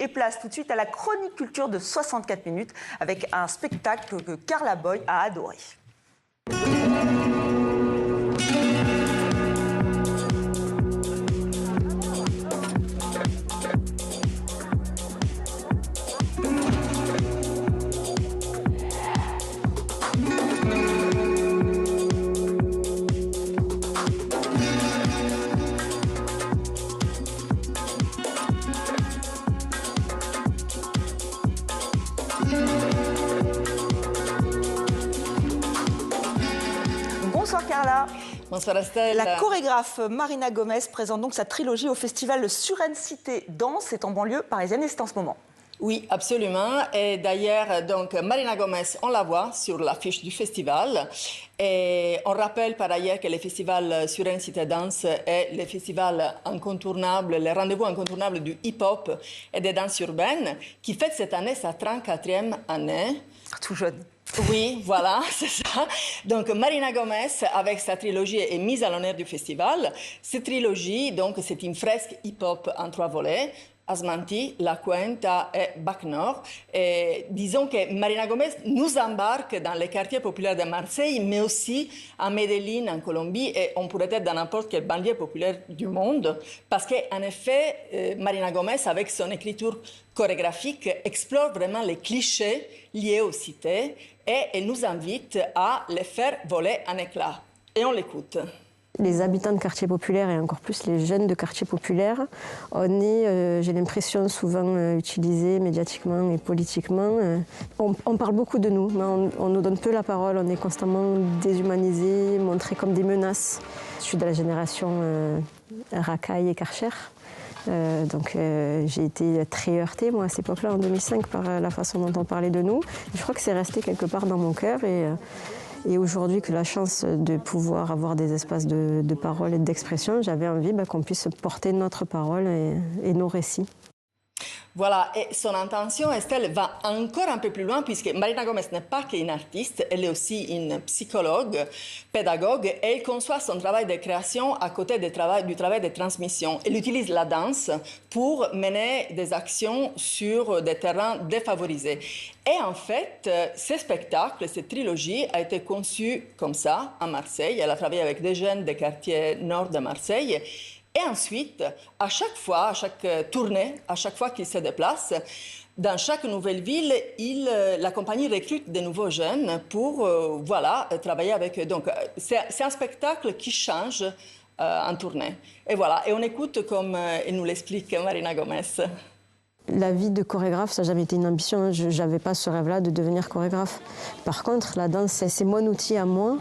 Et place tout de suite à la chronique culture de 64 minutes avec un spectacle que Carla Boy a adoré. Bonsoir Carla. Bonsoir Estelle. La chorégraphe Marina Gomez présente donc sa trilogie au festival Suresnes Cité Danse. C'est en banlieue parisienne et c'est en ce moment. Oui, absolument. Et d'ailleurs, donc Marina Gomez, on la voit sur l'affiche du festival. Et on rappelle par ailleurs que le festival Suresnes Cité Danse est le festival incontournable, le rendez-vous incontournable du hip-hop et des danses urbaines, qui fête cette année sa 34e année. Tout jeune. Oui, voilà, c'est ça. Donc, Marina Gomez, avec sa trilogie, est mise à l'honneur du festival. Cette trilogie, donc, c'est une fresque hip-hop en 3 volets. Asmanti, La Cuenta et Bac Nord. Et disons que Marina Gomez nous embarque dans les quartiers populaires de Marseille, mais aussi à Medellín, en Colombie, et on pourrait être dans n'importe quelle banlieue populaire du monde, parce qu'en effet, Marina Gomez, avec son écriture chorégraphique, explore vraiment les clichés liés aux cités, et elle nous invite à les faire voler en éclats. Et on l'écoute. Les habitants de quartiers populaires et encore plus les jeunes de quartiers populaires, on est, j'ai l'impression, souvent utilisés médiatiquement et politiquement. On parle beaucoup de nous, mais on nous donne peu la parole, on est constamment déshumanisés, montrés comme des menaces. Je suis de la génération Racaille et Karcher. Donc j'ai été très heurtée, moi, à cette époque-là, en 2005, par la façon dont on parlait de nous. Je crois que c'est resté quelque part dans mon cœur et aujourd'hui que la chance de pouvoir avoir des espaces de parole et d'expression, j'avais envie qu'on puisse porter notre parole et nos récits. Voilà, et son intention, Estelle, va encore un peu plus loin puisque Marina Gomez n'est pas qu'une artiste, elle est aussi une psychologue, pédagogue, et elle conçoit son travail de création à côté du travail de transmission. Elle utilise la danse pour mener des actions sur des terrains défavorisés. Et en fait, ce spectacle, cette trilogie a été conçue comme ça à Marseille. Elle a travaillé avec des jeunes des quartiers nord de Marseille. Et ensuite, à chaque fois, à chaque tournée, à chaque fois qu'il se déplace, dans chaque nouvelle ville, la compagnie recrute de nouveaux jeunes pour voilà, travailler avec eux. Donc, c'est un spectacle qui change en tournée. Et voilà, et on écoute comme elle nous l'explique Marina Gomez. La vie de chorégraphe, ça n'a jamais été une ambition. Je n'avais pas ce rêve-là de devenir chorégraphe. Par contre, la danse, c'est mon outil à moi.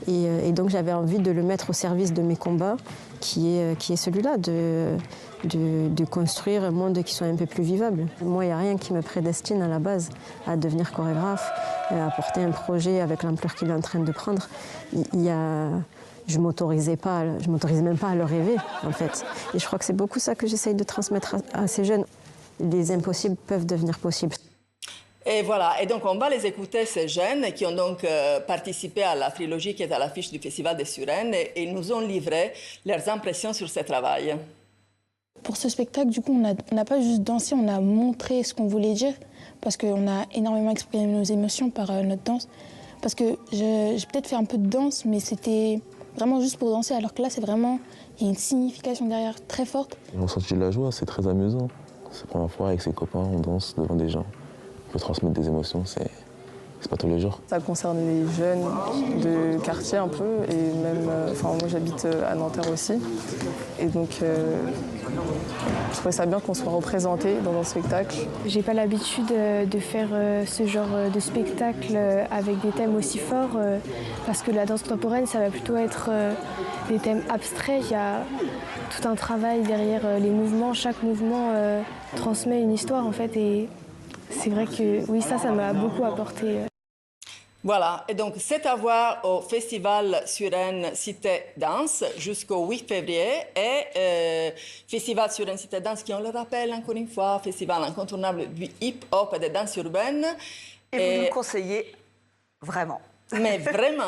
Et donc, j'avais envie de le mettre au service de mes combats, qui est celui-là, de construire un monde qui soit un peu plus vivable. Moi, il n'y a rien qui me prédestine à la base à devenir chorégraphe, à porter un projet avec l'ampleur qu'il est en train de prendre. Je ne m'autorisais même pas à le rêver, en fait. Et je crois que c'est beaucoup ça que j'essaye de transmettre à ces jeunes. Les impossibles peuvent devenir possibles. Et voilà, et donc on va les écouter, ces jeunes qui ont donc participé à la trilogie qui est à l'affiche du Festival des Suresnes, et ils nous ont livré leurs impressions sur ce travail. Pour ce spectacle, du coup, on n'a pas juste dansé, on a montré ce qu'on voulait dire, parce qu'on a énormément exprimé nos émotions par notre danse. Parce que j'ai peut-être fait un peu de danse, mais c'était vraiment juste pour danser, alors que là, c'est vraiment, il y a une signification derrière très forte. J'ai ressenti de la joie, c'est très amusant. C'est la première fois avec ses copains, on danse devant des gens. On peut transmettre des émotions, c'est pas tous les jours. Ça concerne les jeunes de quartier un peu, et même, moi j'habite à Nanterre aussi. Et donc je trouvais ça bien qu'on soit représenté dans un spectacle. J'ai pas l'habitude de faire ce genre de spectacle avec des thèmes aussi forts, parce que la danse contemporaine, ça va plutôt être des thèmes abstraits. Il y a tout un travail derrière les mouvements. Chaque mouvement transmet une histoire en fait, et c'est vrai que oui, ça m'a beaucoup apporté. Voilà, et donc c'est à voir au Festival Suresnes Cité Danse jusqu'au 8 février. Et Festival Suresnes Cité Danse, qui, on le rappelle encore une fois, festival incontournable du hip-hop et des danses urbaines. Et vous nous conseillez vraiment. Mais vraiment.